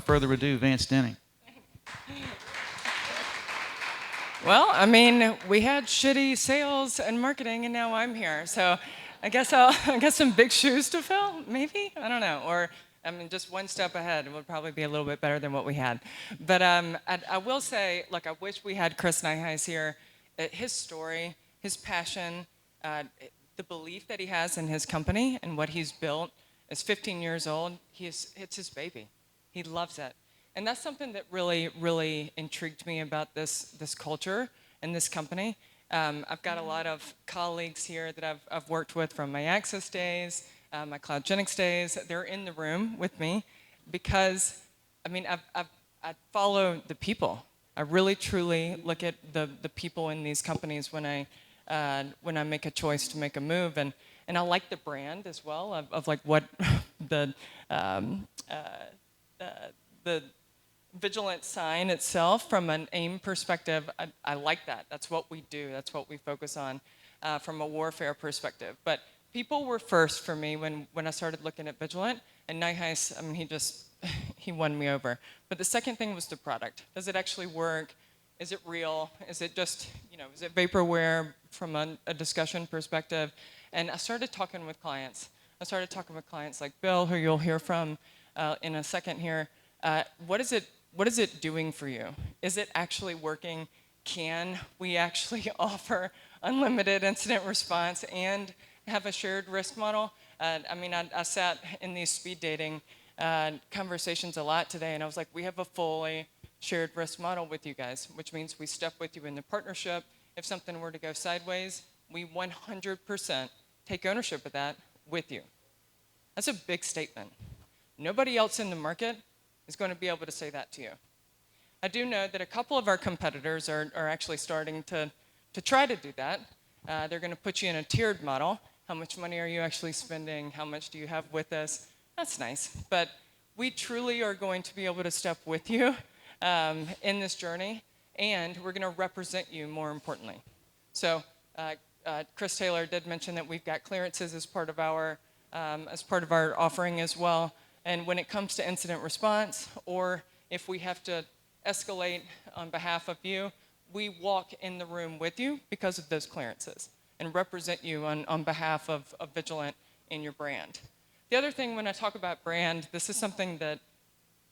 further ado, Vance Denning. Well, I mean, we had shitty sales and marketing, and now I'm here. So I guess I got some big shoes to fill, maybe? I don't know. Or, I mean, just one step ahead would probably be a little bit better than what we had. But I will say, look, I wish we had Chris Nyheis here. His story, his passion, uh, the belief that he has in his company and what he's built is 15 years old. It's his baby. He loves it. And that's something that really, really intrigued me about this culture and this company. I've got a lot of colleagues here that I've worked with from my Access days, my CloudGenix days. They're in the room with me because, I mean, I follow the people. I really, truly look at the people in these companies when I make a choice to make a move. And I like the brand as well of like what the the Vigilant sign itself from an AIM perspective. I like that. That's what we do. That's what we focus on from a warfare perspective. But people were first for me when I started looking at Vigilant. And Nyheis, I mean, he won me over. But the second thing was the product. Does it actually work? Is it real? Is it just, is it vaporware from a discussion perspective? And I started talking with clients. I started talking with clients like Bill, who you'll hear from in a second here. What is it doing for you? Is it actually working? Can we actually offer unlimited incident response and have a shared risk model? I mean, I sat in these speed dating conversations a lot today, and I was like, we have a fully shared risk model with you guys, which means we step with you in the partnership. If something were to go sideways, we 100% take ownership of that with you. That's a big statement. Nobody else in the market is going to be able to say that to you. I do know that a couple of our competitors are actually starting to try to do that. They're going to put you in a tiered model. How much money are you actually spending? How much do you have with us? That's nice. But we truly are going to be able to step with you in this journey, and we're going to represent you more importantly. So Chris Taylor did mention that we've got clearances as part of our offering as well. And when it comes to incident response, or if we have to escalate on behalf of you, we walk in the room with you because of those clearances and represent you on behalf of Vigilant in your brand. The other thing when I talk about brand, this is something that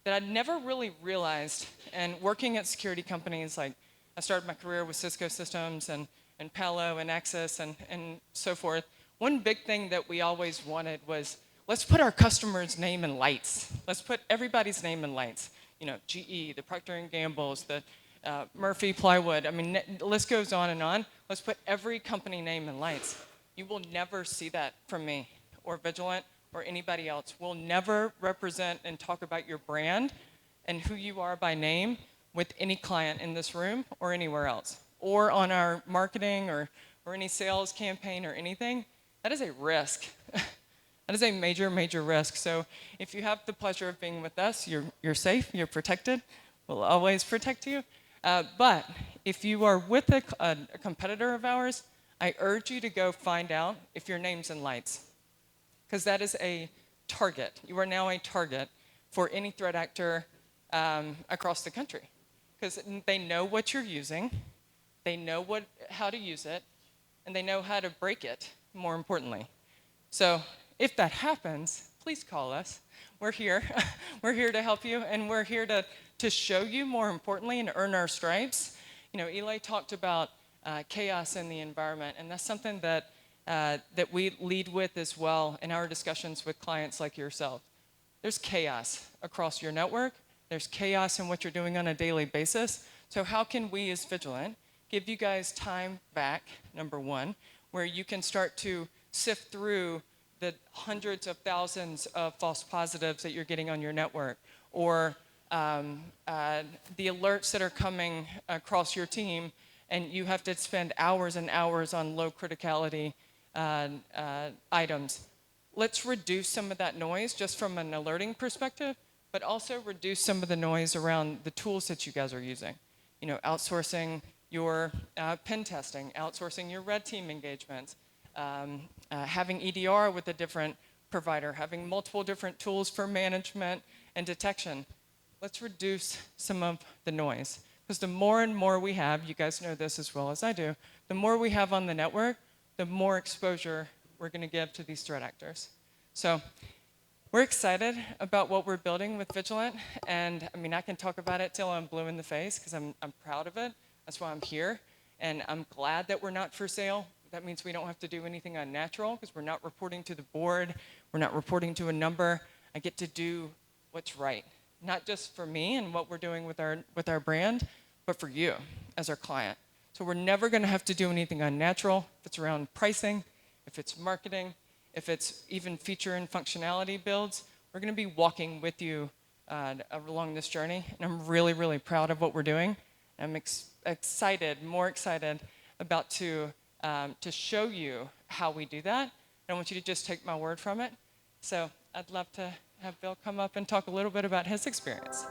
I never really realized. And working at security companies, like I started my career with Cisco Systems and Palo and Axis and so forth, one big thing that we always wanted was, let's put our customer's name in lights. Let's put everybody's name in lights. GE, the Procter & Gamble's, the Murphy Plywood. I mean, the list goes on and on. Let's put every company name in lights. You will never see that from me or Vigilant or anybody else. We'll never represent and talk about your brand and who you are by name with any client in this room or anywhere else, or on our marketing or any sales campaign or anything. That is a risk. That is a major, major risk. So if you have the pleasure of being with us, you're safe, you're protected. We'll always protect you. But if you are with a competitor of ours, I urge you to go find out if your name's in lights, because that is a target. You are now a target for any threat actor across the country, because they know what you're using, they know how to use it, and they know how to break it, more importantly. So if that happens, please call us. We're here. We're here to help you, and we're here to show you, more importantly, and earn our stripes. Eli talked about chaos in the environment, and that's something that we lead with as well in our discussions with clients like yourself. There's chaos across your network. There's chaos in what you're doing on a daily basis. So how can we as Vigilant give you guys time back, number one, where you can start to sift through the hundreds of thousands of false positives that you're getting on your network, or the alerts that are coming across your team, and you have to spend hours and hours on low criticality items. Let's reduce some of that noise just from an alerting perspective, but also reduce some of the noise around the tools that you guys are using. Outsourcing your pen testing, outsourcing your red team engagements, having EDR with a different provider, having multiple different tools for management and detection. let's reduce some of the noise. Because the more and more we have, you guys know this as well as I do, the more we have on the network, the more exposure we're going to give to these threat actors. So we're excited about what we're building with Vigilant. And I mean, I can talk about it till I'm blue in the face because I'm proud of it. That's why I'm here. And I'm glad that we're not for sale. That means we don't have to do anything unnatural because we're not reporting to the board. We're not reporting to a number. I get to do what's right, not just for me and what we're doing with our brand, but for you as our client. So we're never going to have to do anything unnatural. If it's around pricing, if it's marketing, if it's even feature and functionality builds, we're going to be walking with you along this journey. And I'm really, really proud of what we're doing. I'm excited, more excited about to show you how we do that. I don't want you to just take my word from it. So I'd love to have Bill come up and talk a little bit about his experience.